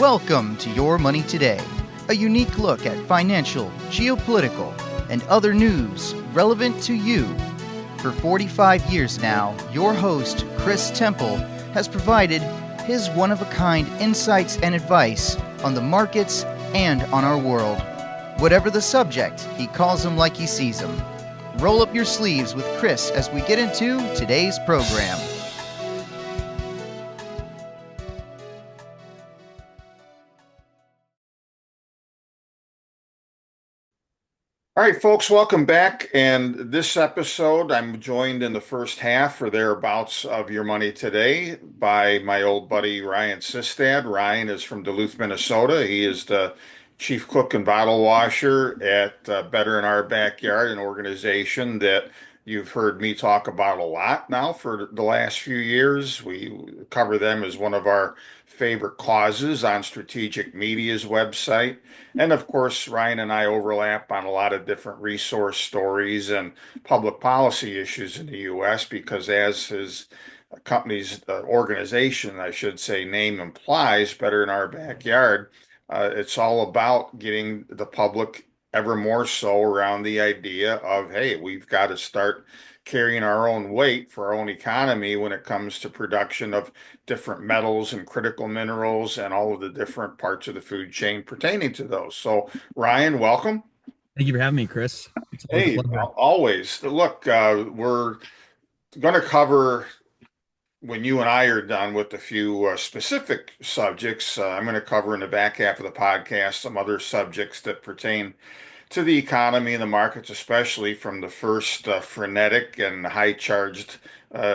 Welcome to Your Money Today, a unique look at financial, geopolitical, and other news relevant to you. For 45 years now, your host, Chris Temple, has provided his one-of-a-kind insights and advice on the markets and on our world. Whatever the subject, he calls them like he sees them. Roll up your sleeves with Chris as we get into today's program. All right, folks, welcome back. And this episode, I'm joined in the first half or thereabouts of Your Money Today by my old buddy Ryan Sistad. Ryan is from Duluth, Minnesota. He is the chief cook and bottle washer at Better in Our Backyard, an organization that you've heard me talk about a lot now for the last few years. We cover them as one of our favorite causes on Strategic Media's website. And of course, Ryan and I overlap on a lot of different resource stories and public policy issues in the U.S. because, as his company's organization, I should say, name implies, Better in Our Backyard, it's all about getting the public ever more so around the idea of, hey, we've got to start carrying our own weight for our own economy when it comes to production of different metals and critical minerals and all of the different parts of the food chain pertaining to those. So, Ryan, welcome. Thank you for having me, Chris. It's always a Hey, pleasure. always. Look, we're going to cover when you and I are done with a few specific subjects. I'm going to cover in the back half of the podcast some other subjects that pertain to the economy and the markets, especially from the first frenetic and high-charged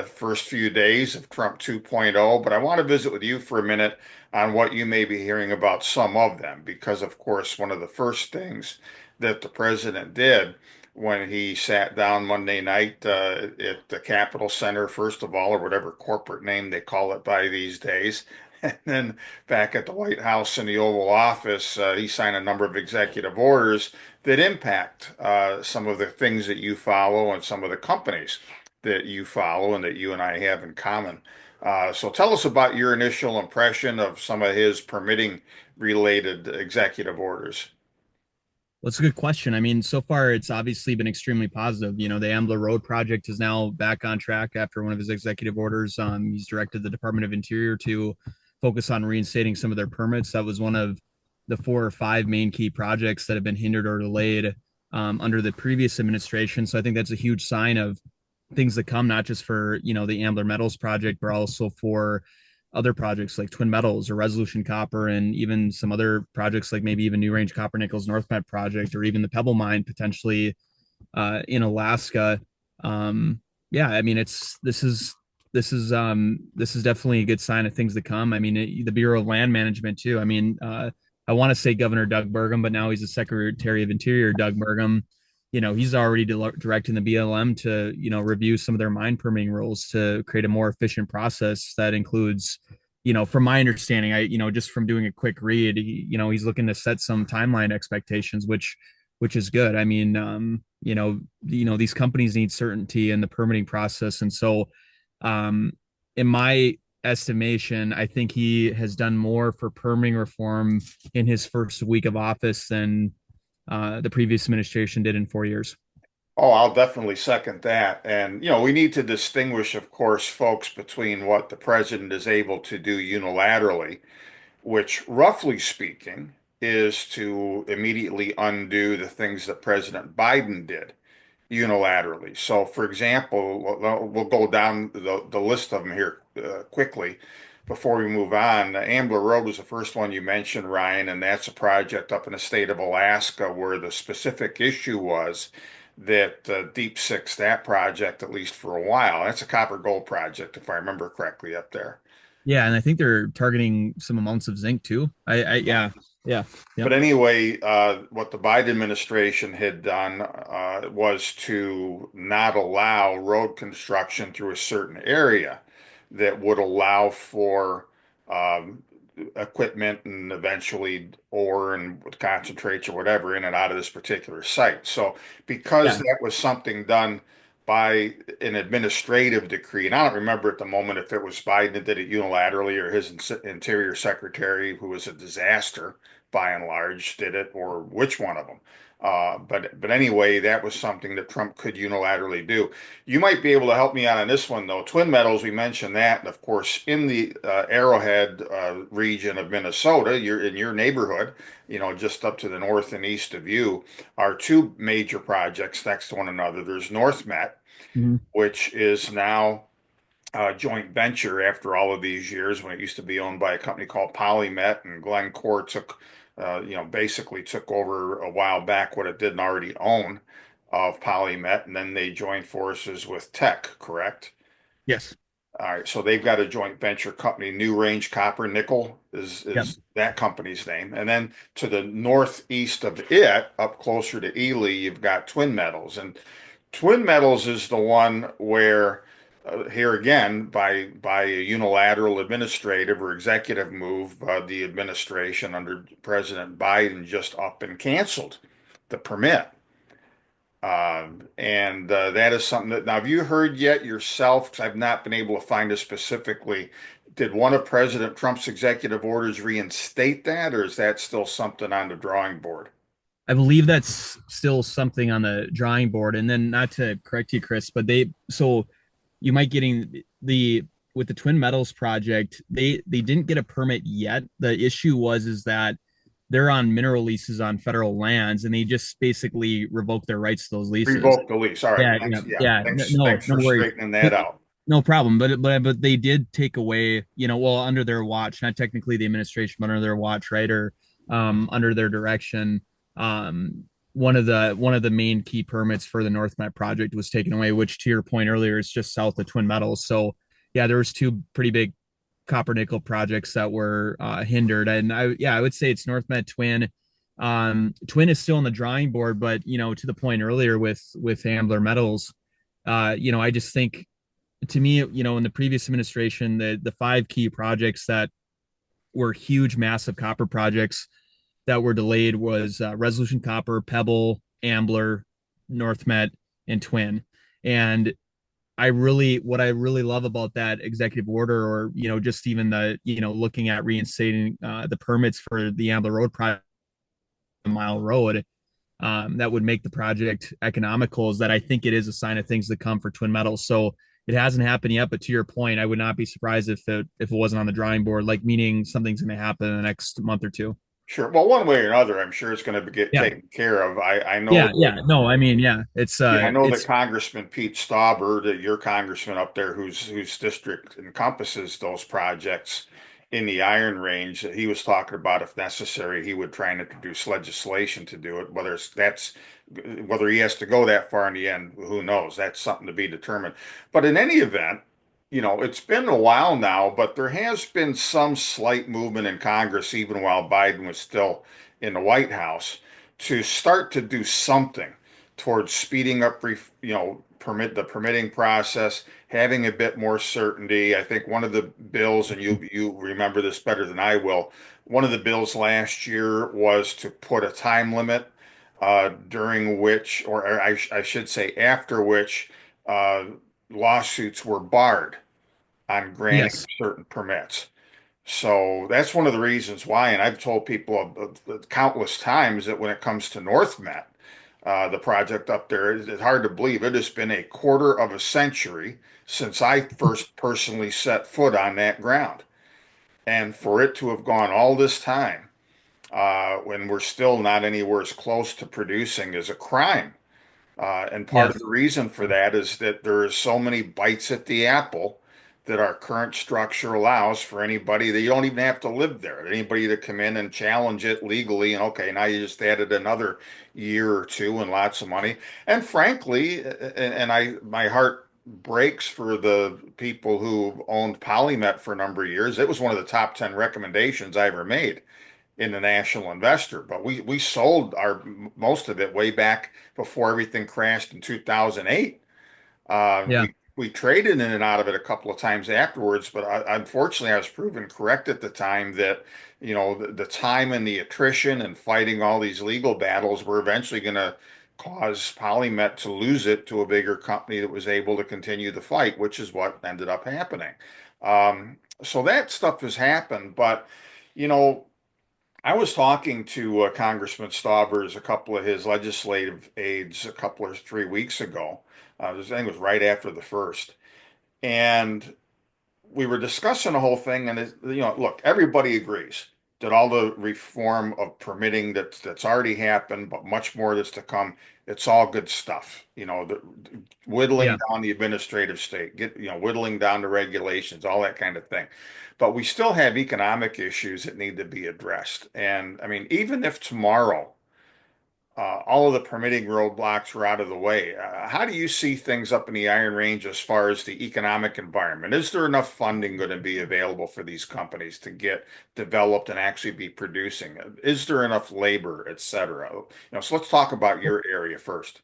first few days of Trump 2.0. But I want to visit with you for a minute on what you may be hearing about some of them, because, of course, one of the first things that the president did when he sat down Monday night at the Capitol Center, first of all, or whatever corporate name they call it by these days, and then back at the White House in the Oval Office, he signed a number of executive orders that impact some of the things that you follow and some of the companies that you follow and that you and I have in common. So tell us about your initial impression of some of his permitting related executive orders. Well, it's a good question. I mean, so far it's obviously been extremely positive. The Ambler Road project is now back on track after one of his executive orders. He's directed the Department of Interior to focus on reinstating some of their permits. That was one of the 4 or 5 main key projects that have been hindered or delayed under the previous administration. So I think that's a huge sign of things to come, not just for the Ambler Metals project, but also for other projects like Twin Metals or Resolution Copper, and even some other projects like maybe even New Range Copper Nickels North Met project, or even the Pebble Mine potentially in Alaska. Yeah, I mean, this is definitely a good sign of things to come. I mean, the Bureau of Land Management too. I mean, I want to say Governor Doug Burgum, but now he's the Secretary of Interior, Doug Burgum. He's already directing the BLM to, review some of their mine permitting rules to create a more efficient process that includes, from my understanding, just from doing a quick read, he's looking to set some timeline expectations, which is good. I mean, these companies need certainty in the permitting process. And so, in my estimation, I think he has done more for permitting reform in his first week of office than the previous administration did in 4 years. Oh, I'll definitely second that. And, we need to distinguish, of course, folks, between what the president is able to do unilaterally, which, roughly speaking, is to immediately undo the things that President Biden did unilaterally. So, for example, we'll go down the list of them here quickly before we move on. Ambler Road was the first one you mentioned, Ryan, and that's a project up in the state of Alaska where the specific issue was that Deep Six that project, at least for a while. That's a copper gold project, if I remember correctly, up there. Yeah, and I think they're targeting some amounts of zinc too. Yeah, yeah, But yep. anyway, what the Biden administration had done was to not allow road construction through a certain area that would allow for um, equipment and eventually ore and concentrates or whatever in and out of this particular site. So, because Yeah, that was something done by an administrative decree. And I don't remember at the moment if it was Biden that did it unilaterally or his Interior Secretary, who was a disaster by and large, did it, or which one of them. But anyway, that was something that Trump could unilaterally do. You might be able to help me out on this one, though. Twin Metals, we mentioned that, and of course, in the Arrowhead region of Minnesota, you're in your neighborhood, just up to the north and east of you, are two major projects next to one another. There's NorthMet, Mhm. which is now a joint venture after all of these years when it used to be owned by a company called PolyMet, and Glencore basically took over a while back what it didn't already own of PolyMet, and then they joined forces with Tech, correct? Yes. All right, so they've got a joint venture company, New Range Copper Nickel Yep. is that company's name. And then to the northeast of it, up closer to Ely, you've got Twin Metals. And Twin Metals is the one where here again, by a unilateral administrative or executive move, the administration under President Biden just up and canceled the permit. And that is something that now, have you heard yet yourself? Because I've not been able to find it specifically. Did one of President Trump's executive orders reinstate that, or is that still something on the drawing board? I believe that's still something on the drawing board. And then not to correct you, Chris, but so you might getting the with the Twin Metals project, they didn't get a permit yet. The issue was is that they're on mineral leases on federal lands, and they just basically revoked their rights to those leases. Revoke the lease. All right. Yeah, yeah, Thanks. Yeah. yeah. No, Thanks no for worries. straightening that out. No problem. But they did take away, well, under their watch, not technically the administration, but under their watch, right? Or under their direction. One of the main key permits for the NorthMet project was taken away, which to your point earlier is just south of Twin Metals. So yeah, there was two pretty big copper nickel projects that were hindered. And I would say it's NorthMet Twin. Twin is still on the drawing board, but to the point earlier with Ambler Metals, I just think to me, in the previous administration, the five key projects that were huge, massive copper projects that were delayed was Resolution Copper, Pebble, Ambler, NorthMet, and Twin. And what I really love about that executive order, or just even the looking at reinstating the permits for the Ambler Road project, mile road, that would make the project economical, is that I think it is a sign of things to come for Twin Metals. So it hasn't happened yet, but to your point, I would not be surprised if it wasn't on the drawing board, like meaning something's going to happen in the next month or two. Sure. Well, one way or another, I'm sure it's going to get Yeah, taken care of. I know yeah, that, yeah. No, I mean, yeah, it's yeah, I know that it's Congressman Pete Stauber, that your congressman up there, whose district encompasses those projects in the Iron Range, that he was talking about if necessary, he would try and introduce legislation to do it. Whether he has to go that far in the end, who knows? That's something to be determined. But in any event, it's been a while now, but there has been some slight movement in Congress, even while Biden was still in the White House, to start to do something towards speeding up, permitting process, having a bit more certainty. I think one of the bills, and you remember this better than I will, one of the bills last year was to put a time limit during which, or I should say after which, uh, lawsuits were barred on granting yes, certain permits. So that's one of the reasons why, and I've told people countless times that when it comes to NorthMet, the project up there, it's hard to believe it has been a quarter of a century since I first personally set foot on that ground. And for it to have gone all this time, when we're still not anywhere as close to producing, is a crime. And part of yes, the reason for that is that there are so many bites at the apple that our current structure allows for anybody that you don't even have to live there. Anybody to come in and challenge it legally, and okay, now you just added another year or two and lots of money. And frankly, my heart breaks for the people who owned Polymet for a number of years. It was one of the top 10 recommendations I ever made in the National Investor, but we sold our most of it way back before everything crashed in 2008. yeah, We traded in and out of it a couple of times afterwards, but unfortunately, I was proven correct at the time that the time and the attrition and fighting all these legal battles were eventually going to caused Polymet to lose it to a bigger company that was able to continue the fight, which is what ended up happening. So that stuff has happened, but you know, I was talking to Congressman Staubers, a couple of his legislative aides, a couple or 3 weeks ago. I think it was right after the first, and we were discussing the whole thing, and look, everybody agrees that all the reform of permitting that's already happened, but much more that's to come, it's all good stuff. Whittling Yeah. down the administrative state, whittling down the regulations, all that kind of thing. But we still have economic issues that need to be addressed. And I mean, even if tomorrow all of the permitting roadblocks are out of the way. How do you see things up in the Iron Range as far as the economic environment? Is there enough funding going to be available for these companies to get developed and actually be producing? Is there enough labor, et cetera? So let's talk about your area first.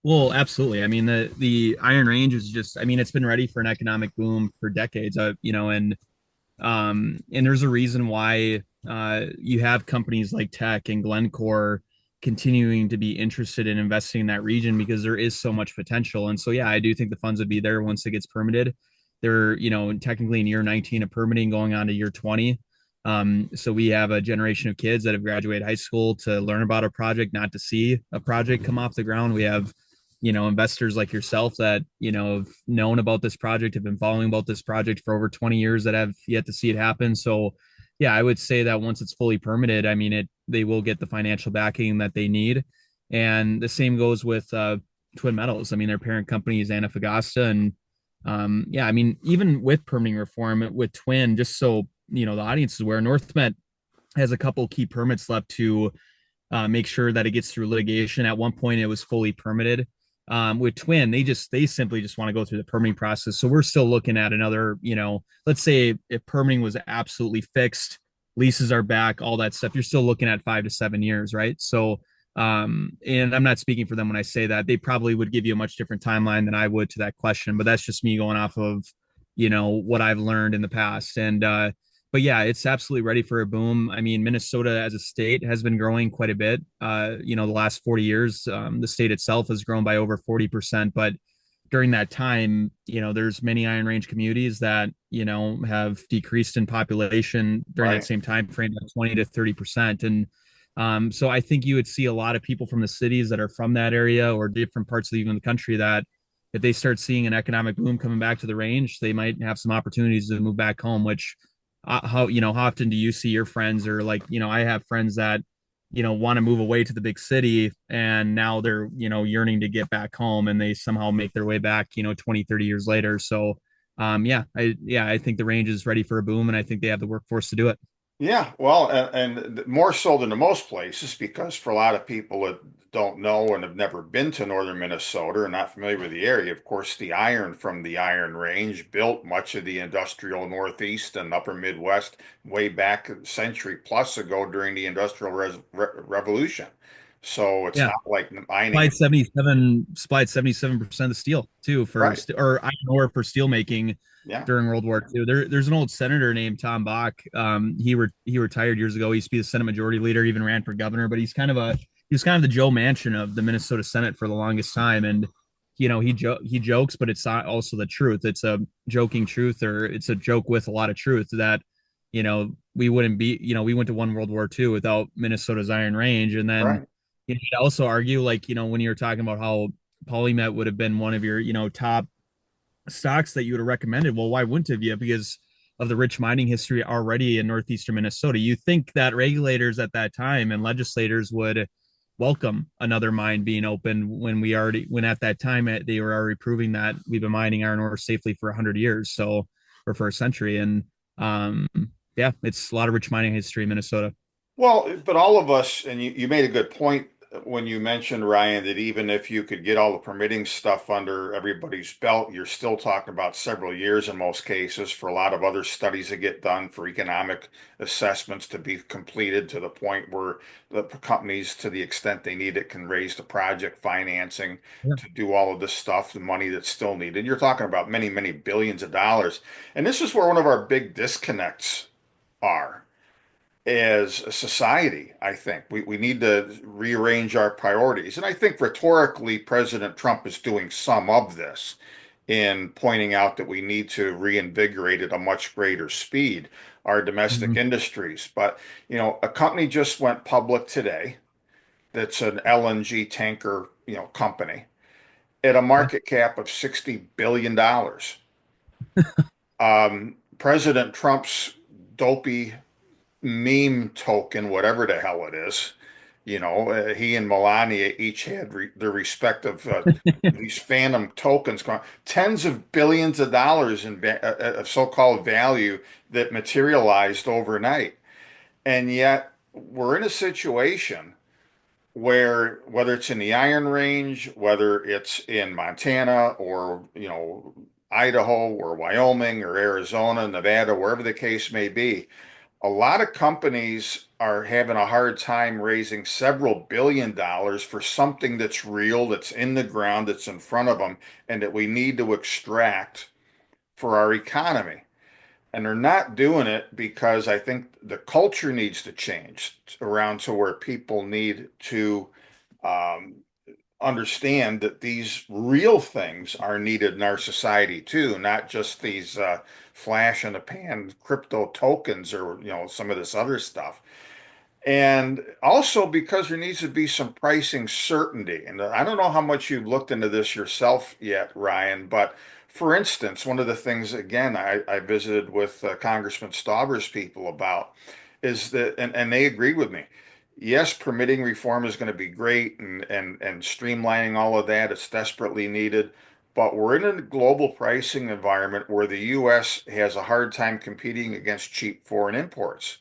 Well, absolutely. I mean, the Iron Range is just, I mean, it's been ready for an economic boom for decades, and there's a reason why you have companies like Tech and Glencore continuing to be interested in investing in that region because there is so much potential. And so, yeah, I do think the funds would be there once it gets permitted. They're, technically in year 19 of permitting going on to year 20. So we have a generation of kids that have graduated high school to learn about a project, not to see a project come off the ground. We have investors like yourself that have known about this project, have been following about this project for over 20 years, that have yet to see it happen. So yeah, I would say that once it's fully permitted, I mean, they will get the financial backing that they need. And the same goes with Twin Metals. I mean, their parent company is Antofagasta. And yeah, I mean, even with permitting reform with Twin, just so the audience is aware, NorthMet has a couple key permits left to make sure that it gets through litigation. At one point, it was fully permitted. With Twin, they simply just want to go through the permitting process. So we're still looking at another, let's say if permitting was absolutely fixed, leases are back, all that stuff, you're still looking at 5 to 7 years, right? So, and I'm not speaking for them when I say that. They probably would give you a much different timeline than I would to that question, but that's just me going off of, what I've learned in the past. And but yeah, it's absolutely ready for a boom. I mean, Minnesota as a state has been growing quite a bit. The last 40 years, the state itself has grown by over 40%. But during that time, there's many Iron Range communities that, have decreased in population during that Right. same time frame by 20 to 30%. And so I think you would see a lot of people from the cities that are from that area or different parts of even the country that if they start seeing an economic boom coming back to the range, they might have some opportunities to move back home, which how often do you see your friends or like I have friends that want to move away to the big city and now they're yearning to get back home and they somehow make their way back 20, 30 years later. So I think the range is ready for a boom and I think they have the workforce to do it. Yeah, well, and more so than in most places, because for a lot of people that don't know and have never been to northern Minnesota or not familiar with the area, of course, the iron from the Iron Range built much of the industrial Northeast and upper Midwest way back a century plus ago during the Industrial Revolution. So it's Yeah. not like mining. Supplied 77% of steel too for Right. or iron ore for steel making Yeah. during World War II. There's an old senator named Tom Bach. He retired years ago. He used to be the Senate Majority Leader, even ran for governor. But he was kind of the Joe Manchin of the Minnesota Senate for the longest time. And he jokes, but it's not also the truth. It's a joking truth, or it's a joke with a lot of truth that we wouldn't be. We went to one World War II without Minnesota's Iron Range, and then Right. you'd also argue like when you're talking about how Polymet would have been one of your top stocks that you would have recommended. Well, why wouldn't have you? Because of the rich mining history already in northeastern Minnesota. You think that regulators at that time and legislators would welcome another mine being open when at that time they were already proving that we've been mining iron ore safely for 100 years, so or for a century. And um yeah, it's a lot of rich mining history in Minnesota. Well, but all of us, and you made a good point when you mentioned, Ryan, that even if you could get all the permitting stuff under everybody's belt, you're still talking about several years in most cases for a lot of other studies that get done for economic assessments to be completed to the point where the companies, to the extent they need it, can raise the project financing Yeah. to do all of this stuff, the money that's still needed. You're talking about many, many billions of dollars. And this is where one of our big disconnects are. as a society. I think we need to rearrange our priorities. And I think rhetorically, President Trump is doing some of this in pointing out that we need to reinvigorate at a much greater speed our domestic Mhm. industries. But, a company just went public today that's an LNG tanker, company at a Okay. market cap of $60 billion. President Trump's dopey meme token, whatever the hell it is, he and Melania each had their respective these phantom tokens, tens of billions of dollars of so-called value that materialized overnight. And yet we're in a situation where whether it's in the Iron Range, whether it's in Montana or, Idaho or Wyoming or Arizona, Nevada, wherever the case may be, a lot of companies are having a hard time raising several $1 billion for something that's real, that's in the ground, that's in front of them, and that we need to extract for our economy. And they're not doing it because I think the culture needs to change around to where people need to um, understand that these real things are needed in our society too, not just these flash in the pan crypto tokens or some of this other stuff. And also because there needs to be some pricing certainty. And I don't know how much you've looked into this yourself yet, Ryan, but for instance, one of the things, again, I visited with Congressman Stauber's people about is that, and they agreed with me. Yes, permitting reform is going to be great and streamlining all of that. It's desperately needed. But we're in a global pricing environment where the U.S. has a hard time competing against cheap foreign imports.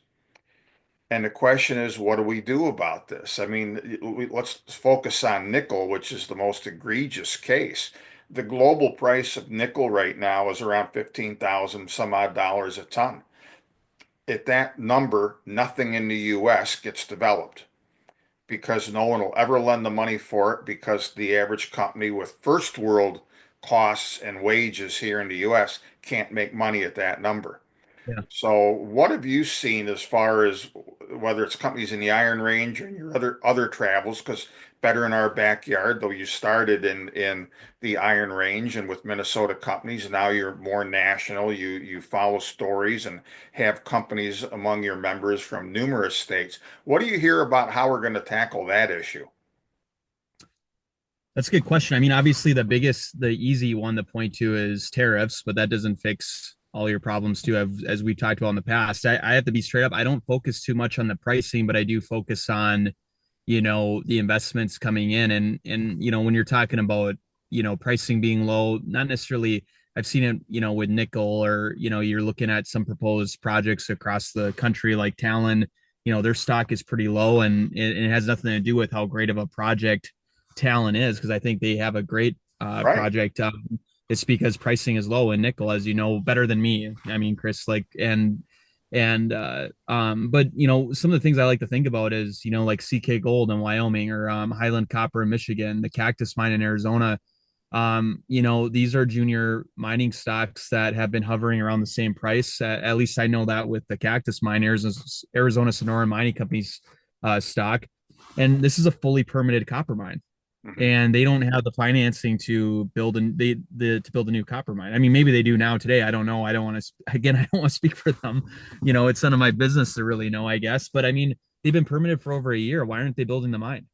And the question is, what do we do about this? I mean, let's focus on nickel, which is the most egregious case. The global price of nickel right now is around 15,000 some odd dollars a ton. At that number, nothing in the US gets developed because no one will ever lend the money for it because the average company with first world costs and wages here in the US can't make money at that number. Yeah. So, what have you seen as far as whether it's companies in the Iron Range or in your other travels? Because better in our backyard, though you started in the Iron Range and with Minnesota companies, now you're more national. You follow stories and have companies among your members from numerous states. What do you hear about how we're going to tackle that issue? That's a good question. I mean, obviously, the easy one to point to is tariffs, but that doesn't fix all your problems too, as we talked about in the past. I have to be straight up. I don't focus too much on the pricing, but I do focus on, the investments coming in. And, when you're talking about, pricing being low, not necessarily, I've seen it, with nickel or, you're looking at some proposed projects across the country like Talon, their stock is pretty low and it has nothing to do with how great of a project Talon is because I think they have a great Right. project. It's because pricing is low in nickel, as you know better than me. I mean, Chris, like, but some of the things I like to think about is like CK Gold in Wyoming or Highland Copper in Michigan, the Cactus Mine in Arizona. These are junior mining stocks that have been hovering around the same price. At least I know that with the Cactus Mine, Arizona Sonora Mining Company's stock, and this is a fully permitted copper mine Mhm. and they don't have the financing to build to build a new copper mine. I mean, maybe they do now today. I don't know. I don't want to again. I don't want to speak for them. It's none of my business to really know. I guess, but I mean, they've been permitted for over a year. Why aren't they building the mine?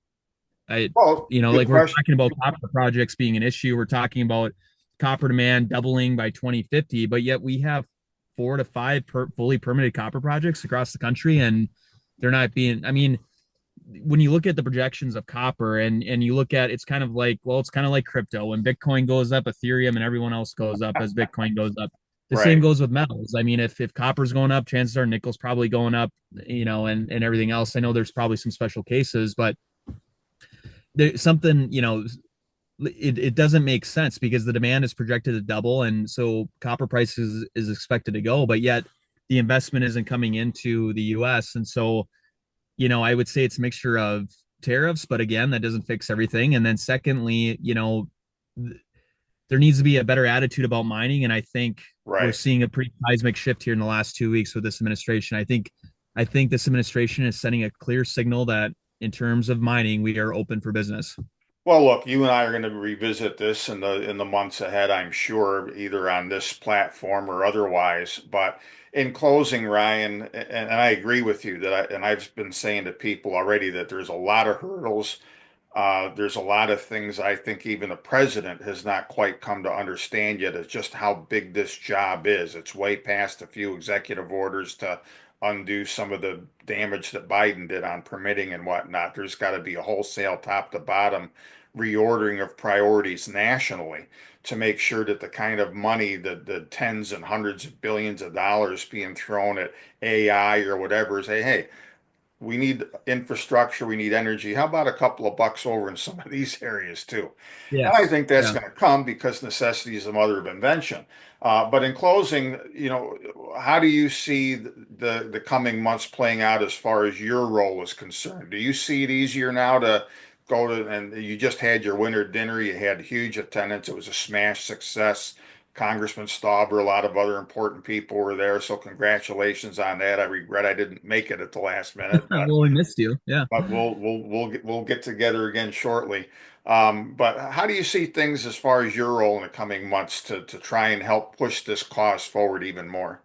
I, Well, good like we're question. talking about copper projects being an issue. We're talking about copper demand doubling by 2050, but yet we have 4 to 5 fully permitted copper projects across the country, and they're not being. I mean, when you look at the projections of copper and you look at it's kind of like it's kind of like crypto when bitcoin goes up ethereum and everyone else goes up as bitcoin goes up. The same Right. goes with metals. I mean, if copper's going up, chances are nickel's probably going up, and everything else. I know there's probably some special cases, but there's something, it doesn't make sense because the demand is projected to double and so copper prices is expected to go, but yet the investment isn't coming into the US. And so I would say it's a mixture of tariffs, but again, that doesn't fix everything. And then secondly, there needs to be a better attitude about mining. And I think we're Right. seeing a pretty seismic shift here in the last 2 weeks with this administration. I think I think this administration is sending a clear signal that in terms of mining, we are open for business. Well, look, you and I are going to revisit this in the months ahead, I'm sure, either on this platform or otherwise. But in closing, Ryan, and I agree with you and I've been saying to people already that there's a lot of hurdles. There's a lot of things I think even the president has not quite come to understand yet of just how big this job is. It's way past a few executive orders to undo some of the damage that Biden did on permitting and whatnot. There's got to be a wholesale top to bottom reordering of priorities nationally to make sure that the kind of money, the tens and hundreds of billions of dollars being thrown at AI or whatever, say, hey, we need infrastructure, we need energy. How about a couple of bucks over in some of these areas too? And I Yes. think that's Yeah. going to come because necessity is the mother of invention. But in closing, how do you see the coming months playing out as far as your role is concerned? Do you see it easier now to go to, and you just had your winter dinner, you had huge attendance, it was a smash success. Congressman Stauber, a lot of other important people were there, so congratulations on that. I regret I didn't make it at the last minute, but Well, we missed you. Yeah. we'll get together again shortly. But how do you see things as far as your role in the coming months to try and help push this cause forward even more?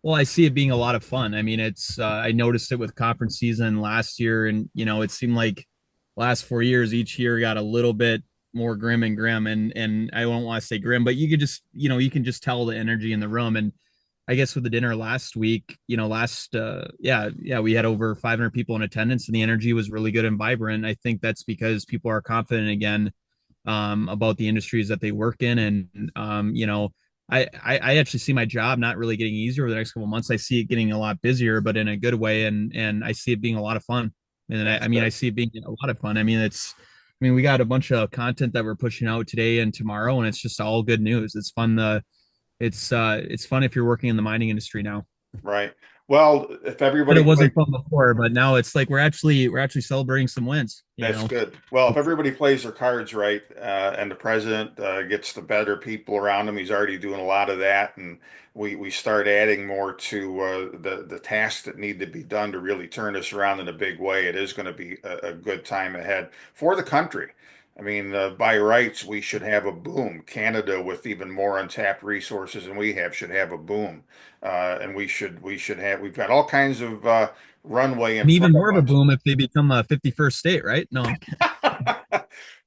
Well, I see it being a lot of fun. I mean, I noticed it with conference season last year, and it seemed like last 4 years, each year got a little bit more grim and grim. And I don't want to say grim, but you can just tell the energy in the room. And I guess with the dinner last week, yeah, we had over 500 people in attendance, and the energy was really good and vibrant. I think that's because people are confident again about the industries that they work in, and I actually see my job not really getting easier over the next couple of months. I see it getting a lot busier, but in a good way, and I see it being a lot of fun. And That's I good. see it being a lot of fun. I mean, we got a bunch of content that we're pushing out today and tomorrow, and it's just all good news. It's fun. It's fun if you're working in the mining industry now. Right. Well, if But everybody it plays. wasn't fun before, but now it's like we're actually celebrating some wins. That's good. Well, if everybody plays their cards right, and the president gets the better people around him, he's already doing a lot of that, and we start adding more to the tasks that need to be done to really turn this around in a big way. It is going to be a good time ahead for the country. I mean, by rights, we should have a boom. Canada, with even more untapped resources than we have, should have a boom, and we should have. We've got all kinds of runway in And even front more of of a us. boom if they become a 51st state, right? No, I'm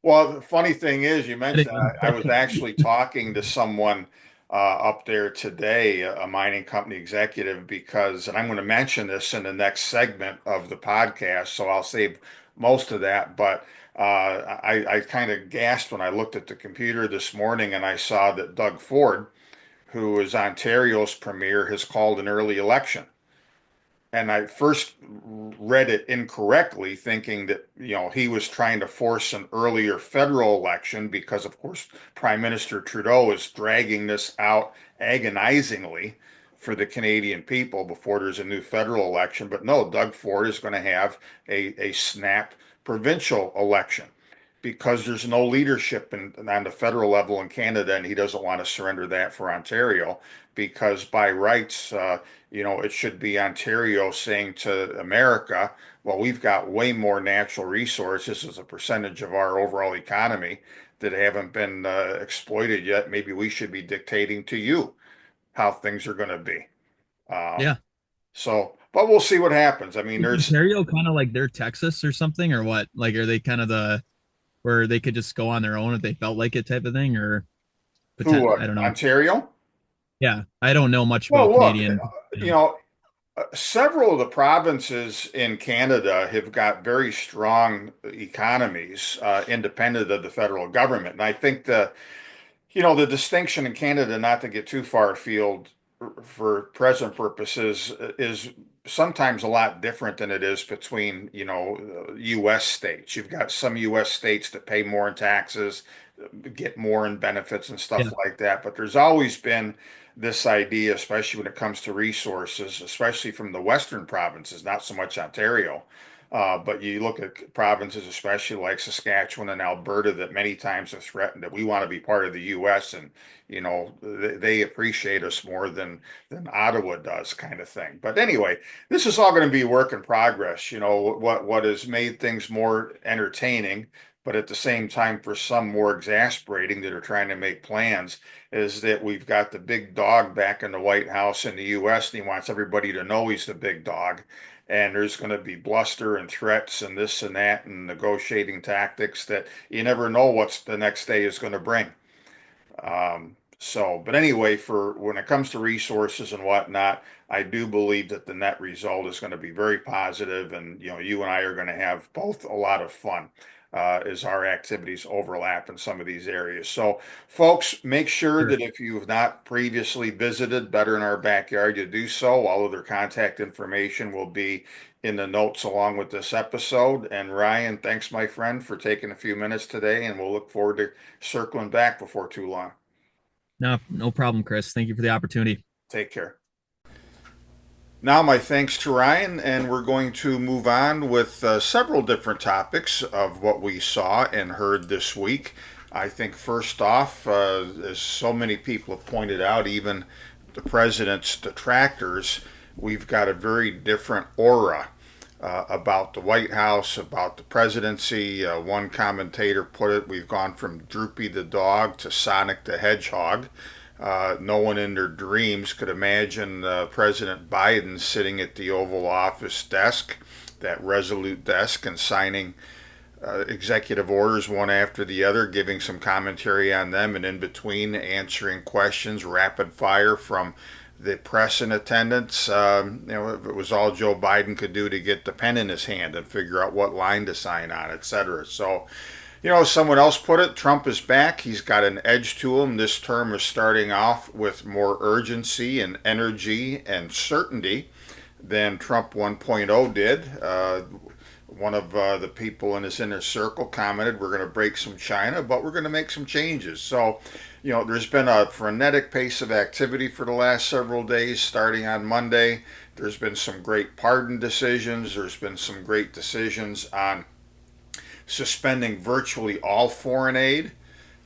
Well, the funny thing is, you mentioned kidding. I was actually talking to someone up there today, a mining company executive, and I'm going to mention this in the next segment of the podcast, so I'll save most of that. But I kind of gasped when I looked at the computer this morning and I saw that Doug Ford, who is Ontario's premier, has called an early election. And I first read it incorrectly, thinking that, he was trying to force an earlier federal election because, of course, Prime Minister Trudeau is dragging this out agonizingly for the Canadian people before there's a new federal election. But no, Doug Ford is going to have a snap provincial election because there's no leadership on the federal level in Canada, and he doesn't want to surrender that for Ontario because by rights, it should be Ontario saying to America, well, we've got way more natural resources as a percentage of our overall economy that haven't been exploited yet. Maybe we should be dictating to you how things are going to be. Um, Yeah. but we'll see what happens. I mean, Is Ontario kind of like their Texas or something, or what? Like, are they kind of the where they could just go on their own if they felt like it type of thing, or who, I don't know. Ontario? Yeah, I don't know much Well, about look, Canadian. you know, several of the provinces in Canada have got very strong economies, independent of the federal government. And I think the distinction in Canada, not to get too far afield for present purposes, is sometimes a lot different than it is between, U.S. states. You've got some U.S. states that pay more in taxes, get more in benefits and Yeah, stuff like that. But there's always been this idea, especially when it comes to resources, especially from the Western provinces, not so much Ontario, But you look at provinces, especially like Saskatchewan and Alberta, that many times have threatened that we want to be part of the U.S. and they appreciate us more than Ottawa does, kind of thing. But anyway, this is all going to be work in progress. What has made things more entertaining, but at the same time, for some more exasperating that are trying to make plans, is that we've got the big dog back in the White House in the U.S. and he wants everybody to know he's the big dog. And there's going to be bluster and threats and this and that and negotiating tactics that you never know what's the next day is going to bring. But anyway, for when it comes to resources and whatnot, I do believe that the net result is going to be very positive, and you and I are going to have both a lot of fun as our activities overlap in some of these areas. So, folks, make sure Sure. that if you have not previously visited Better in Our Backyard, you do so. All of their contact information will be in the notes along with this episode. And Ryan, thanks, my friend, for taking a few minutes today, and we'll look forward to circling back before too long. No problem, Chris. Thank you for the opportunity. Take care. Now, my thanks to Ryan, and we're going to move on with several different topics of what we saw and heard this week. I think first off, as so many people have pointed out, even the president's detractors, we've got a very different aura about the White House, about the presidency. One commentator put it, we've gone from Droopy the Dog to Sonic the Hedgehog. No one in their dreams could imagine President Biden sitting at the Oval Office desk, that resolute desk, and signing executive orders one after the other, giving some commentary on them, and in between answering questions rapid fire from the press in attendance. If it was all Joe Biden could do to get the pen in his hand and figure out what line to sign on, etc. So, someone else put it, Trump is back. He's got an edge to him. This term is starting off with more urgency and energy and certainty than Trump 1.0 did. One of the people in his inner circle commented, we're going to break some China, but we're going to make some changes. So, there's been a frenetic pace of activity for the last several days, starting on Monday. There's been some great pardon decisions. There's been some great decisions on suspending virtually all foreign aid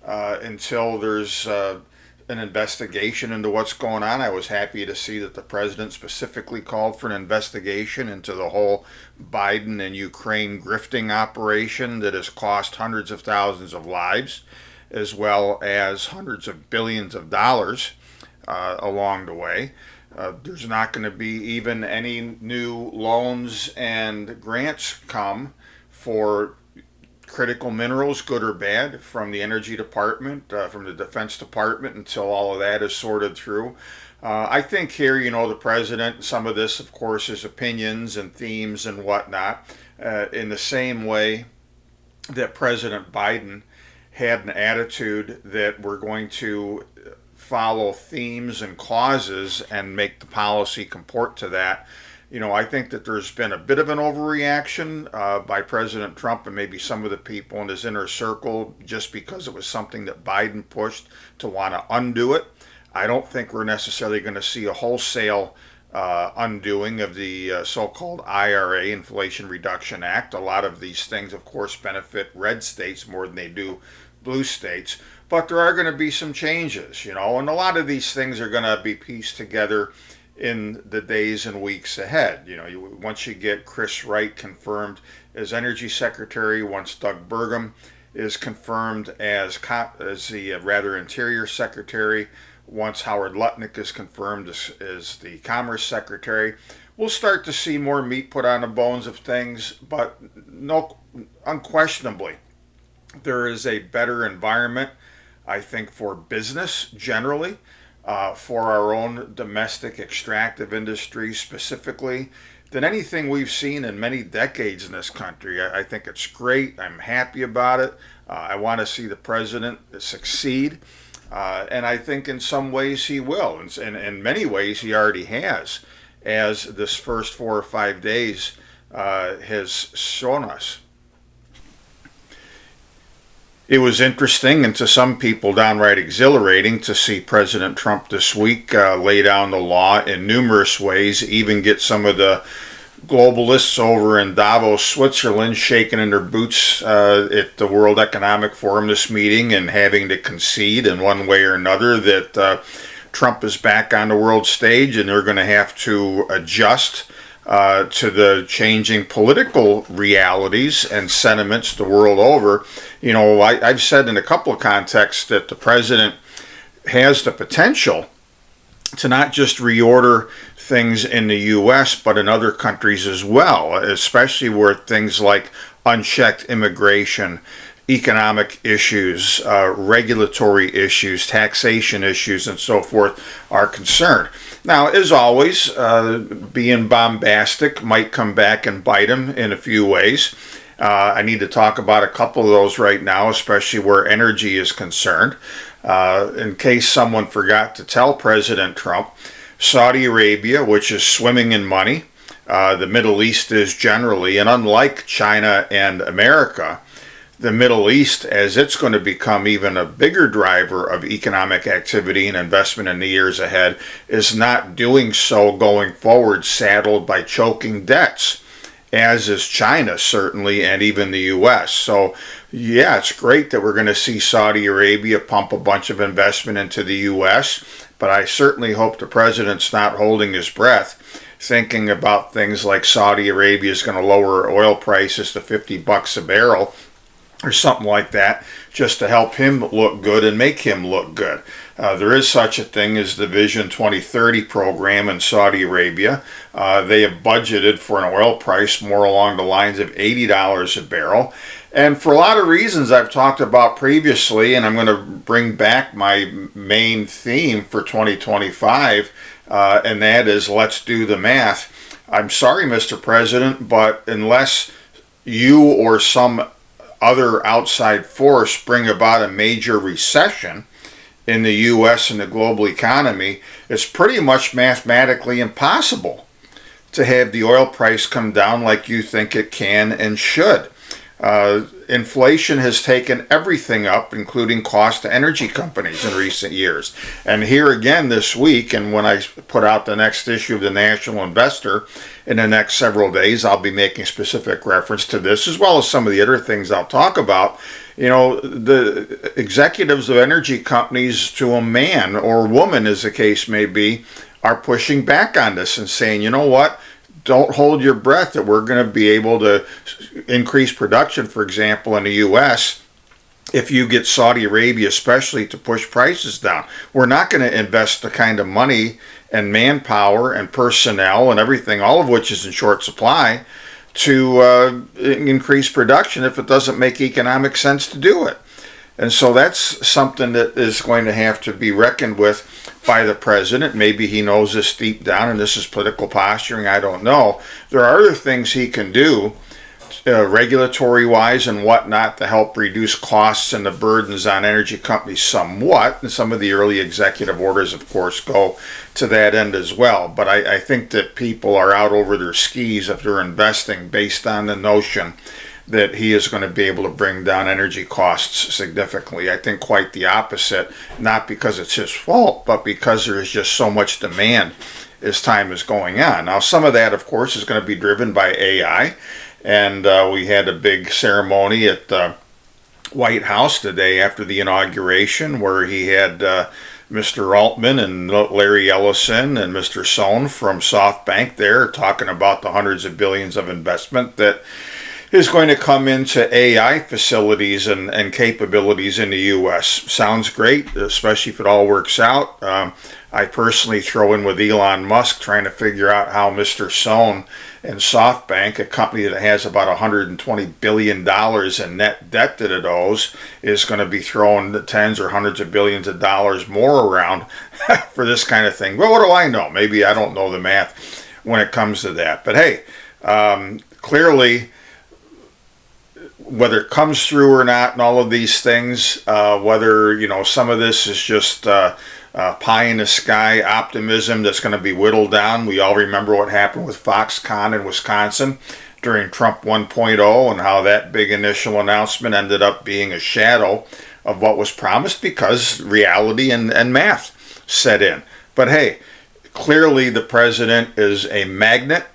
until there's an investigation into what's going on. I was happy to see that the president specifically called for an investigation into the whole Biden and Ukraine grifting operation that has cost hundreds of thousands of lives, as well as hundreds of billions of dollars along the way. There's not going to be even any new loans and grants come for critical minerals, good or bad, from the Energy Department, from the Defense Department, until all of that is sorted through. I think here, the president, some of this, of course, is opinions and themes and whatnot, in the same way that President Biden had an attitude that we're going to follow themes and causes and make the policy comport to that. I think that there's been a bit of an overreaction by President Trump and maybe some of the people in his inner circle just because it was something that Biden pushed to want to undo it. I don't think we're necessarily going to see a wholesale undoing of the so-called IRA, Inflation Reduction Act. A lot of these things, of course, benefit red states more than they do blue states. But there are going to be some changes, and a lot of these things are going to be pieced together in the days and weeks ahead. Once you get Chris Wright confirmed as Energy Secretary, once Doug Burgum is confirmed as the Interior Secretary, once Howard Lutnick is confirmed as the Commerce Secretary, we'll start to see more meat put on the bones of things. But unquestionably, there is a better environment, I think, for business generally. For our own domestic extractive industry specifically, than anything we've seen in many decades in this country. I think it's great. I'm happy about it. I want to see the president succeed. And I think in some ways he will. And in many ways he already has, as this first 4 or 5 days has shown us. It was interesting and to some people downright exhilarating to see President Trump this week lay down the law in numerous ways, even get some of the globalists over in Davos, Switzerland, shaking in their boots at the World Economic Forum this meeting and having to concede in one way or another that Trump is back on the world stage and they're going to have to adjust to the changing political realities and sentiments the world over. I've said in a couple of contexts that the president has the potential to not just reorder things in the U.S., but in other countries as well, especially where things like unchecked immigration, economic issues, regulatory issues, taxation issues, and so forth are concerned. Now, as always, being bombastic might come back and bite him in a few ways. I need to talk about a couple of those right now, especially where energy is concerned. In case someone forgot to tell President Trump, Saudi Arabia, which is swimming in money, the Middle East is generally, and unlike China and America, the Middle East, as it's going to become even a bigger driver of economic activity and investment in the years ahead, is not doing so going forward, saddled by choking debts, as is China, certainly, and even the U.S. So, yeah, it's great that we're going to see Saudi Arabia pump a bunch of investment into the U.S., but I certainly hope the president's not holding his breath, thinking about things like Saudi Arabia is going to lower oil prices to $50 a barrel or something like that, just to help him look good and make him look good. There is such a thing as the Vision 2030 program in Saudi Arabia. They have budgeted for an oil price more along the lines of $80 a barrel. And for a lot of reasons I've talked about previously, and I'm going to bring back my main theme for 2025, and that is let's do the math. I'm sorry, Mr. President, but unless you or some other outside force bring about a major recession in the U.S. and the global economy, it's pretty much mathematically impossible to have the oil price come down like you think it can and should. Inflation has taken everything up, including cost to energy companies in recent years. And here again this week, and when I put out the next issue of the National Investor in the next several days, I'll be making specific reference to this, as well as some of the other things I'll talk about. The executives of energy companies, to a man or woman as the case may be, are pushing back on this and saying, you know what? Don't hold your breath that we're going to be able to increase production, for example, in the U.S., if you get Saudi Arabia especially to push prices down. We're not going to invest the kind of money and manpower and personnel and everything, all of which is in short supply, to increase production if it doesn't make economic sense to do it. And so that's something that is going to have to be reckoned with by the president. Maybe he knows this deep down and this is political posturing. I don't know. There are other things he can do, regulatory-wise and whatnot, to help reduce costs and the burdens on energy companies somewhat. And some of the early executive orders, of course, go to that end as well. But I think that people are out over their skis if they're investing based on the notion that he is going to be able to bring down energy costs significantly. I think quite the opposite, not because it's his fault, but because there is just so much demand as time is going on. Now, some of that, of course, is going to be driven by AI, and we had a big ceremony at the White House the day after the inauguration where he had Mr. Altman and Larry Ellison and Mr. Sohn from SoftBank there talking about the hundreds of billions of investment that is going to come into AI facilities and capabilities in the U.S. Sounds great, especially if it all works out. I personally throw in with Elon Musk trying to figure out how Mr. Sohn and SoftBank, a company that has about $120 billion in net debt that it owes, is going to be throwing the tens or hundreds of billions of dollars more around for this kind of thing. Well, what do I know? Maybe I don't know the math when it comes to that. But hey, clearly, whether it comes through or not and all of these things, whether, some of this is just pie in the sky optimism that's going to be whittled down. We all remember what happened with Foxconn in Wisconsin during Trump 1.0 and how that big initial announcement ended up being a shadow of what was promised because reality and math set in. But hey, clearly the president is a magnet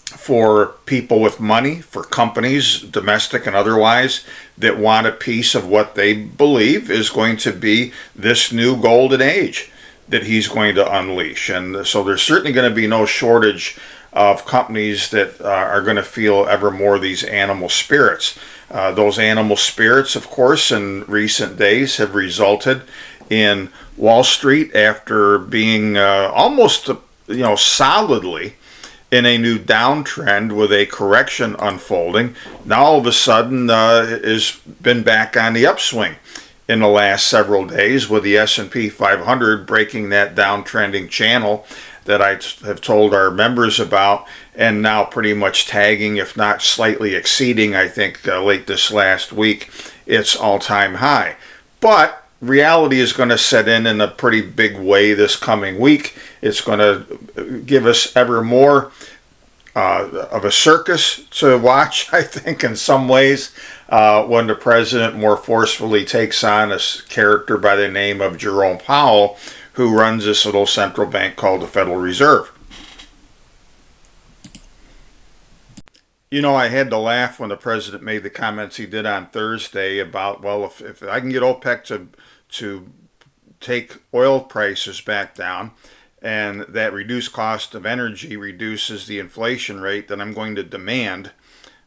for people with money, for companies, domestic and otherwise, that want a piece of what they believe is going to be this new golden age that he's going to unleash. And so there's certainly going to be no shortage of companies that are going to feel ever more these animal spirits. Those animal spirits, of course, in recent days have resulted in Wall Street, after being almost, solidly in a new downtrend with a correction unfolding, now all of a sudden has been back on the upswing in the last several days, with the S&P 500 breaking that downtrending channel that I have told our members about, and now pretty much tagging, if not slightly exceeding, I think late this last week, its all-time high. But reality is going to set in a pretty big way this coming week. It's going to give us ever more of a circus to watch, I think, in some ways, when the president more forcefully takes on a character by the name of Jerome Powell, who runs this little central bank called the Federal Reserve. I had to laugh when the president made the comments he did on Thursday about, well, if I can get OPEC to take oil prices back down, and that reduced cost of energy reduces the inflation rate, then I'm going to demand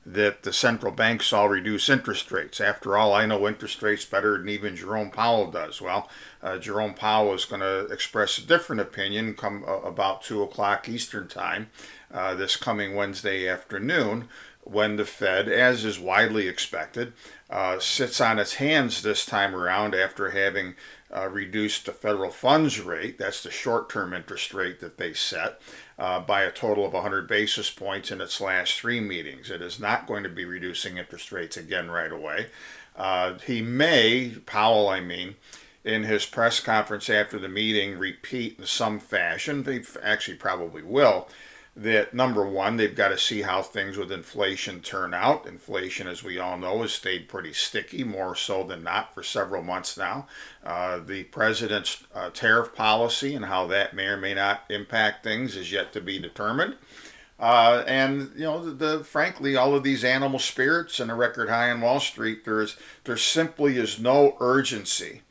that the central banks all reduce interest rates. After all, I know interest rates better than even Jerome Powell does. Well, Jerome Powell is going to express a different opinion come about 2 o'clock Eastern time this coming Wednesday afternoon, when the Fed, as is widely expected, sits on its hands this time around after having reduced the federal funds rate, that's the short-term interest rate that they set, by a total of 100 basis points in its last 3 meetings. It is not going to be reducing interest rates again right away. He may, Powell I mean, in his press conference after the meeting, repeat in some fashion, they actually probably will, that number one, they've got to see how things with inflation turn out. Inflation, as we all know, has stayed pretty sticky, more so than not, for several months now. The president's tariff policy and how that may or may not impact things is yet to be determined. Frankly, all of these animal spirits and a record high on Wall Street, there simply is no urgency,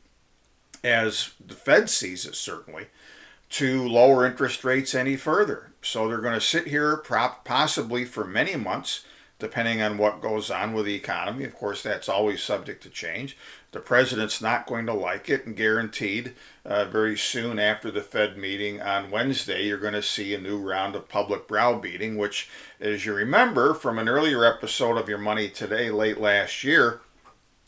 as the Fed sees it certainly, to lower interest rates any further. So they're going to sit here possibly for many months, depending on what goes on with the economy. Of course, that's always subject to change. The president's not going to like it, and guaranteed very soon after the Fed meeting on Wednesday, you're going to see a new round of public browbeating, which, as you remember from an earlier episode of Your Money Today late last year,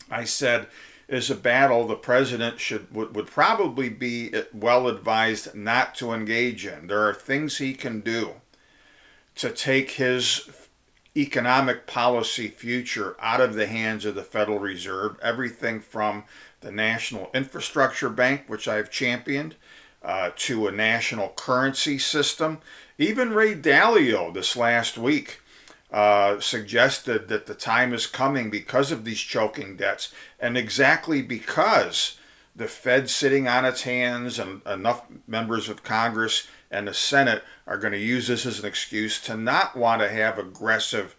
I said is a battle the president would probably be well advised not to engage in. There are things he can do to take his economic policy future out of the hands of the Federal Reserve. Everything from the National Infrastructure Bank, which I've championed, to a national currency system. Even Ray Dalio this last week suggested that the time is coming because of these choking debts, and exactly because the Fed sitting on its hands and enough members of Congress and the Senate are going to use this as an excuse to not want to have aggressive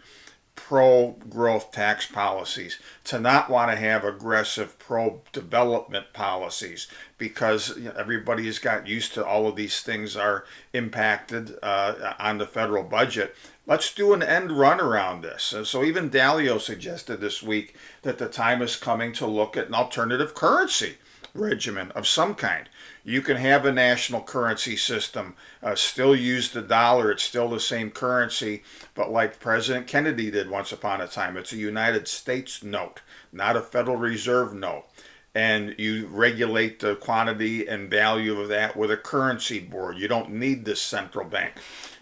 pro-growth tax policies, to not want to have aggressive pro-development policies, because everybody has got used to all of these things are impacted on the federal budget. Let's do an end run around this. So even Dalio suggested this week that the time is coming to look at an alternative currency regimen of some kind. You can have a national currency system, still use the dollar, it's still the same currency, but like President Kennedy did once upon a time, it's a United States note, not a Federal Reserve note. And you regulate the quantity and value of that with a currency board. You don't need this central bank.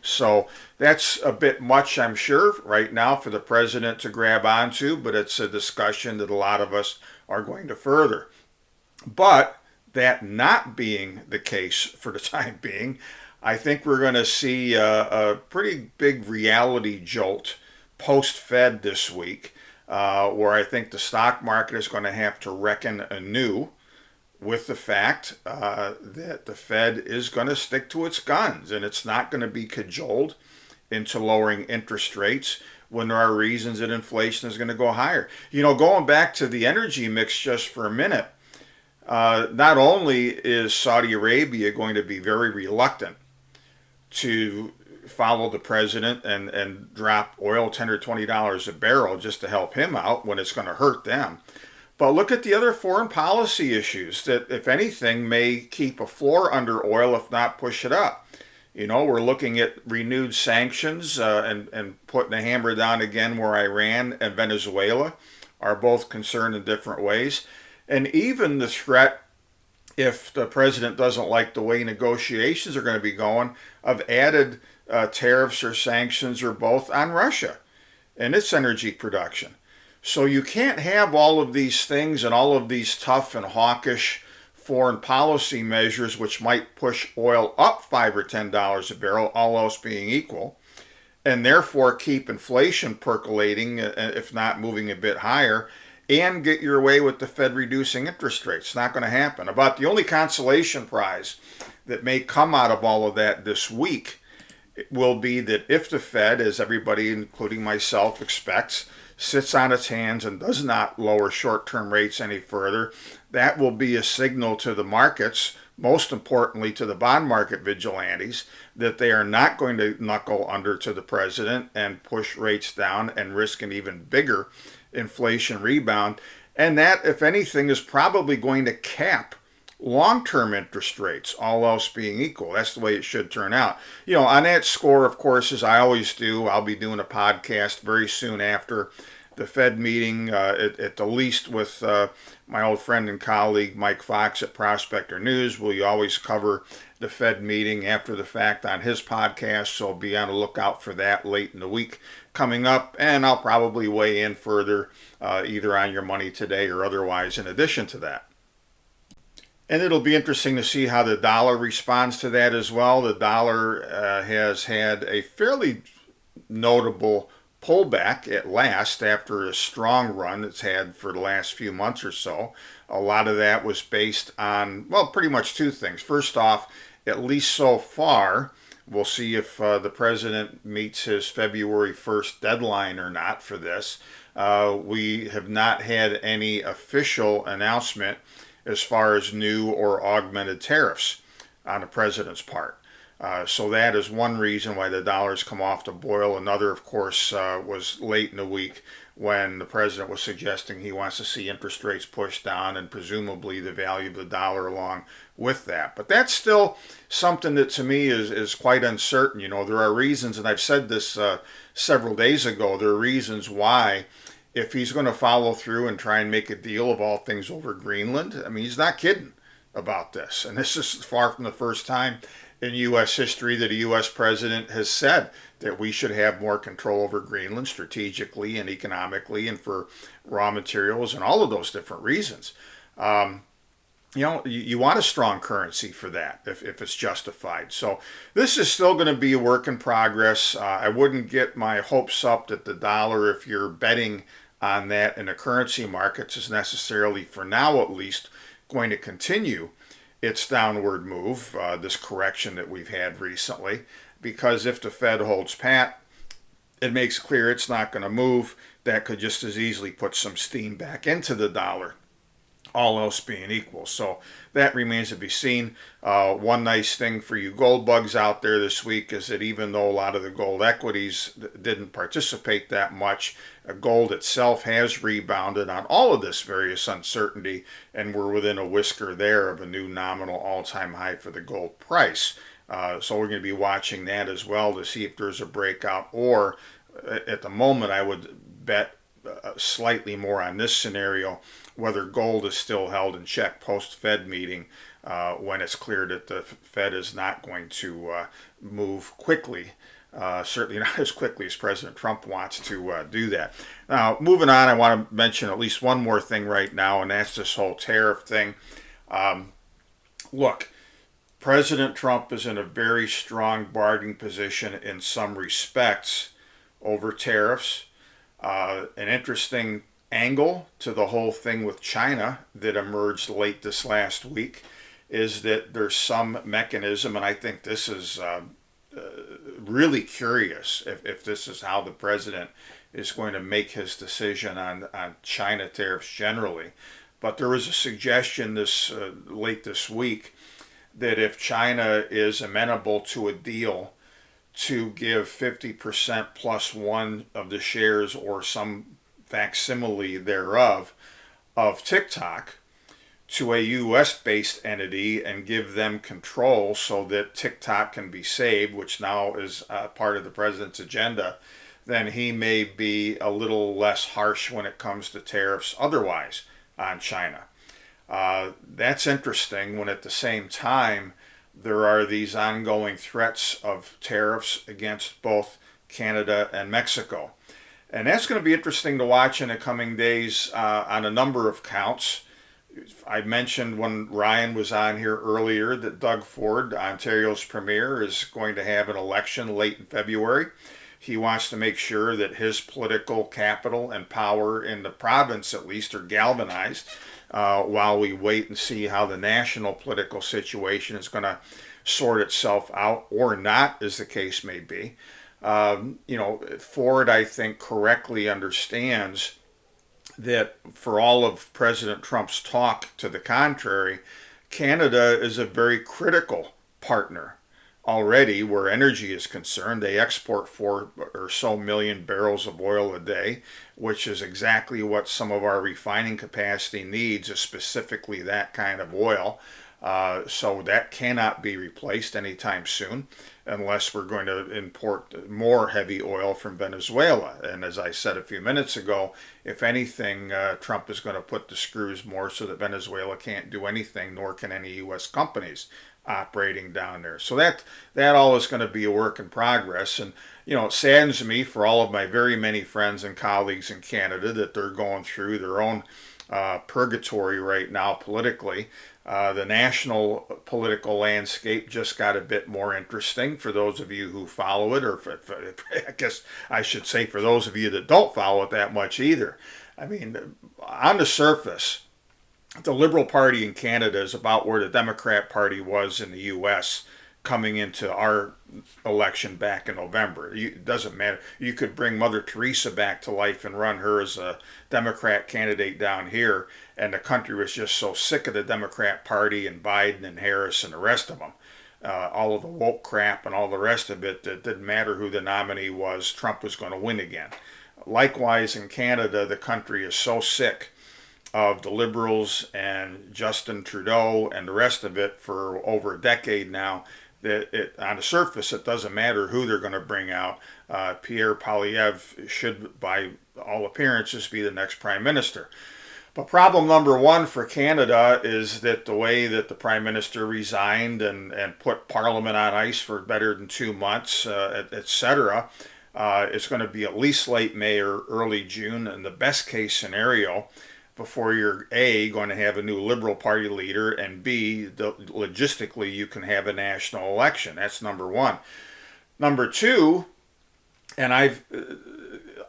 So that's a bit much, I'm sure, right now for the president to grab onto, but it's a discussion that a lot of us are going to further. But that not being the case for the time being, I think we're going to see a pretty big reality jolt post-Fed this week, where I think the stock market is going to have to reckon anew with the fact that the Fed is going to stick to its guns, and it's not going to be cajoled into lowering interest rates when there are reasons that inflation is going to go higher. Going back to the energy mix just for a minute, not only is Saudi Arabia going to be very reluctant to follow the president and drop oil $10 or $20 a barrel just to help him out when it's going to hurt them. But look at the other foreign policy issues that, if anything, may keep a floor under oil, if not push it up. We're looking at renewed sanctions and putting the hammer down again where Iran and Venezuela are both concerned in different ways. And even the threat, if the president doesn't like the way negotiations are going to be going, of added tariffs or sanctions or both on Russia and its energy production. So you can't have all of these things and all of these tough and hawkish foreign policy measures which might push oil up $5 or $10 a barrel, all else being equal, and therefore keep inflation percolating, if not moving a bit higher, and get your way with the Fed reducing interest rates. It's not going to happen. About the only consolation prize that may come out of all of that this week will be that if the Fed, as everybody, including myself, expects, sits on its hands and does not lower short-term rates any further, that will be a signal to the markets, most importantly to the bond market vigilantes, that they are not going to knuckle under to the president and push rates down and risk an even bigger inflation rebound. And that, if anything, is probably going to cap long-term interest rates, all else being equal. That's the way it should turn out. On that score, of course, as I always do, I'll be doing a podcast very soon after the Fed meeting, at the least with my old friend and colleague Mike Fox at Prospector News. We always cover the Fed meeting after the fact on his podcast, so be on the lookout for that late in the week coming up, and I'll probably weigh in further either on Your Money Today or otherwise in addition to that. And it'll be interesting to see how the dollar responds to that as well. The dollar has had a fairly notable pullback at last after a strong run it's had for the last few months or so. A lot of that was based on, well, pretty much two things. First off, at least so far, we'll see if the president meets his February 1st deadline or not for this. We have not had any official announcement as far as new or augmented tariffs on the president's part. So that is one reason why the dollar's come off the boil. Another, of course, was late in the week when the president was suggesting he wants to see interest rates pushed down and presumably the value of the dollar along with that. But that's still something that to me is quite uncertain. There are reasons, and I've said this several days ago, there are reasons why, if he's going to follow through and try and make a deal of all things over Greenland, I mean, he's not kidding about this. And this is far from the first time in U.S. history that a U.S. president has said that we should have more control over Greenland strategically and economically and for raw materials and all of those different reasons. You want a strong currency for that if it's justified. So this is still going to be a work in progress. I wouldn't get my hopes up that the dollar, if you're betting on that in the currency markets, is necessarily, for now at least, going to continue its downward move, this correction that we've had recently, because if the Fed holds pat, it makes clear it's not going to move. That could just as easily put some steam back into the dollar, all else being equal. So that remains to be seen. One nice thing for you gold bugs out there this week is that even though a lot of the gold equities didn't participate that much, gold itself has rebounded on all of this various uncertainty, and we're within a whisker there of a new nominal all-time high for the gold price. So we're going to be watching that as well to see if there's a breakout, or at the moment I would bet slightly more on this scenario, whether gold is still held in check post-Fed meeting when it's clear that the Fed is not going to move quickly, certainly not as quickly as President Trump wants to do that. Now, moving on, I want to mention at least one more thing right now, and that's this whole tariff thing. Look, President Trump is in a very strong bargaining position in some respects over tariffs. An interesting angle to the whole thing with China that emerged late this last week is that there's some mechanism, and I think this is really curious if this is how the president is going to make his decision on China tariffs generally. But there was a suggestion late this week that if China is amenable to a deal to give 50% plus one of the shares or some facsimile thereof of TikTok to a US based entity and give them control so that TikTok can be saved, which now is part of the president's agenda, then he may be a little less harsh when it comes to tariffs otherwise on China. That's interesting when at the same time there are these ongoing threats of tariffs against both Canada and Mexico. And that's going to be interesting to watch in the coming days on a number of counts. I mentioned when Ryan was on here earlier that Doug Ford, Ontario's premier, is going to have an election late in February. He wants to make sure that his political capital and power in the province, at least, are galvanized while we wait and see how the national political situation is going to sort itself out, or not, as the case may be. Ford, I think, correctly understands that for all of President Trump's talk to the contrary, Canada is a very critical partner already where energy is concerned. They export 4 or so million barrels of oil a day, which is exactly what some of our refining capacity needs, is specifically that kind of oil. So that cannot be replaced anytime soon unless we're going to import more heavy oil from Venezuela. And as I said a few minutes ago, if anything, Trump is going to put the screws more so that Venezuela can't do anything, nor can any U.S. companies operating down there. So that all is going to be a work in progress. And, it saddens me for all of my very many friends and colleagues in Canada that they're going through their own purgatory right now politically. The national political landscape just got a bit more interesting for those of you who follow it, or I guess I should say for those of you that don't follow it that much either. I mean, on the surface, the Liberal Party in Canada is about where the Democrat Party was in the U.S. coming into our election back in November. It doesn't matter. You could bring Mother Teresa back to life and run her as a Democrat candidate down here, and the country was just so sick of the Democrat Party and Biden and Harris and the rest of them. All of the woke crap and all the rest of it, it didn't matter who the nominee was, Trump was going to win again. Likewise, in Canada, the country is so sick of the Liberals and Justin Trudeau and the rest of it for over a decade now that on the surface it doesn't matter who they're going to bring out. Pierre Poilievre should, by all appearances, be the next prime minister. But problem number one for Canada is that the way that the prime minister resigned and put parliament on ice for better than 2 months, etc., it's going to be at least late May or early June, in the best case scenario, before you're A, going to have a new Liberal Party leader, and B, logistically you can have a national election. That's number one. Number two, and I've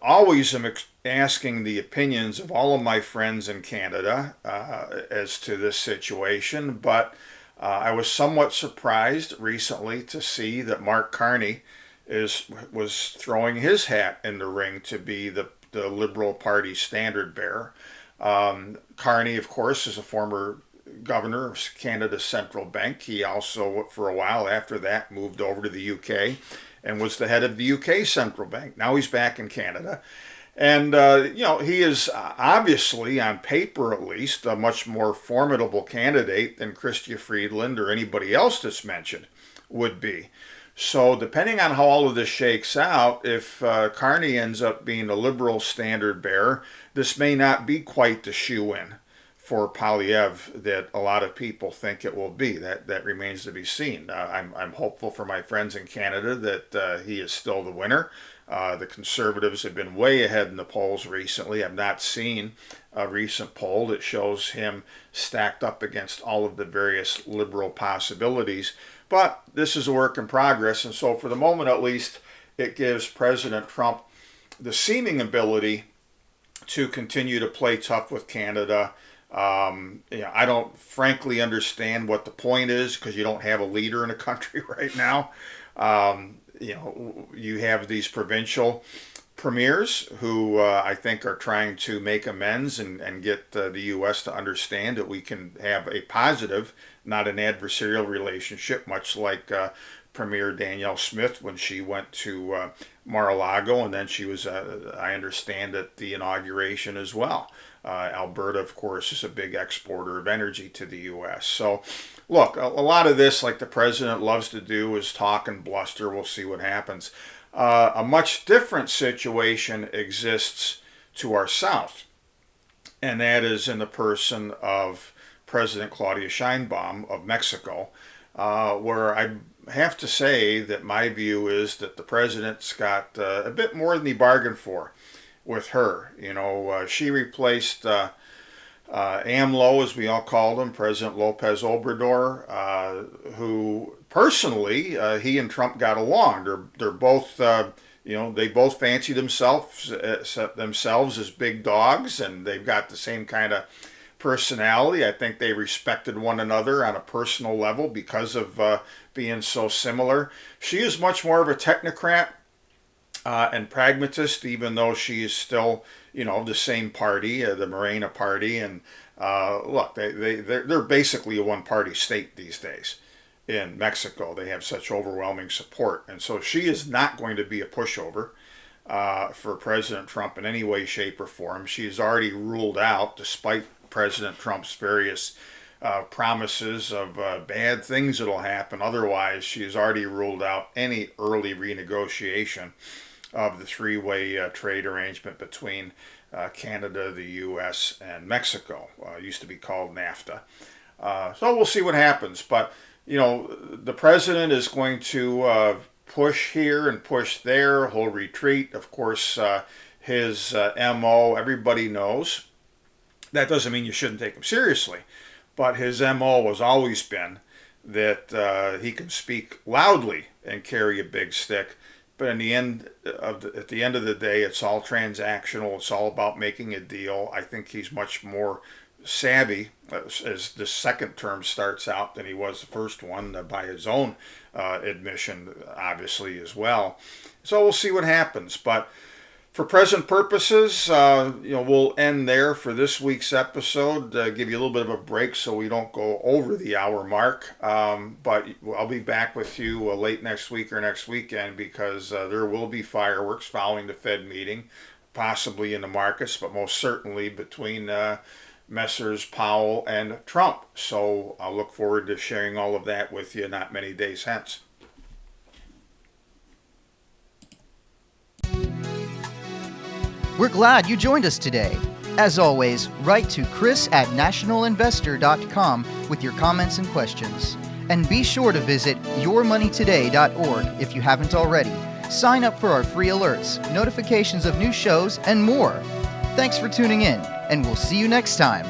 always am asking the opinions of all of my friends in Canada as to this situation, but I was somewhat surprised recently to see that Mark Carney was throwing his hat in the ring to be the Liberal Party standard bearer. Carney, of course, is a former governor of Canada's central bank. He also, for a while after that, moved over to the UK and was the head of the UK central bank. Now he's back in Canada. And, he is obviously, on paper at least, a much more formidable candidate than Chrystia Freeland or anybody else that's mentioned would be. So depending on how all of this shakes out, if Carney ends up being a Liberal standard bearer, this may not be quite the shoe-in for Poilievre that a lot of people think it will be. That remains to be seen. I'm hopeful for my friends in Canada that he is still the winner. The Conservatives have been way ahead in the polls recently. I've not seen a recent poll that shows him stacked up against all of the various Liberal possibilities. But this is a work in progress, and so for the moment at least, it gives President Trump the seeming ability to continue to play tough with Canada. I don't frankly understand what the point is, because you don't have a leader in the country right now. You have these provincial premiers who I think are trying to make amends and get the U.S. to understand that we can have a positive, not an adversarial relationship, much like Premier Danielle Smith when she went to Mar-a-Lago, and then she was, I understand, at the inauguration as well. Alberta, of course, is a big exporter of energy to the U.S. So, look, a lot of this, like the president loves to do, is talk and bluster. We'll see what happens. A much different situation exists to our south, and that is in the person of President Claudia Sheinbaum of Mexico, where I have to say that my view is that the president's got a bit more than he bargained for with her. She replaced AMLO, as we all called him, President Lopez Obrador, who personally he and Trump got along. They're both they both fancy themselves as big dogs, and they've got the same kind of personality. I think they respected one another on a personal level because of being so similar. She is much more of a technocrat and pragmatist, even though she is still, the same party, the Morena party. And look, they're basically a one-party state these days in Mexico. They have such overwhelming support. And so she is not going to be a pushover for President Trump in any way, shape, or form. She's already ruled out, despite President Trump's various promises of bad things that'll happen. Otherwise, she has already ruled out any early renegotiation of the three-way trade arrangement between Canada, the U.S., and Mexico. Used to be called NAFTA. So we'll see what happens. But, the president is going to push here and push there. He'll retreat. Of course, his MO, everybody knows. That doesn't mean you shouldn't take him seriously. But his MO has always been that he can speak loudly and carry a big stick. But at the end of the day, it's all transactional. It's all about making a deal. I think he's much more savvy as the second term starts out than he was the first one, by his own admission, obviously, as well. So we'll see what happens. But for present purposes, we'll end there for this week's episode. Give you a little bit of a break so we don't go over the hour mark. But I'll be back with you late next week or next weekend, because there will be fireworks following the Fed meeting, possibly in the markets, but most certainly between Messrs. Powell and Trump. So I'll look forward to sharing all of that with you not many days hence. We're glad you joined us today. As always, write to chris@nationalinvestor.com with your comments and questions. And be sure to visit yourmoneytoday.org if you haven't already. Sign up for our free alerts, notifications of new shows, and more. Thanks for tuning in, and we'll see you next time.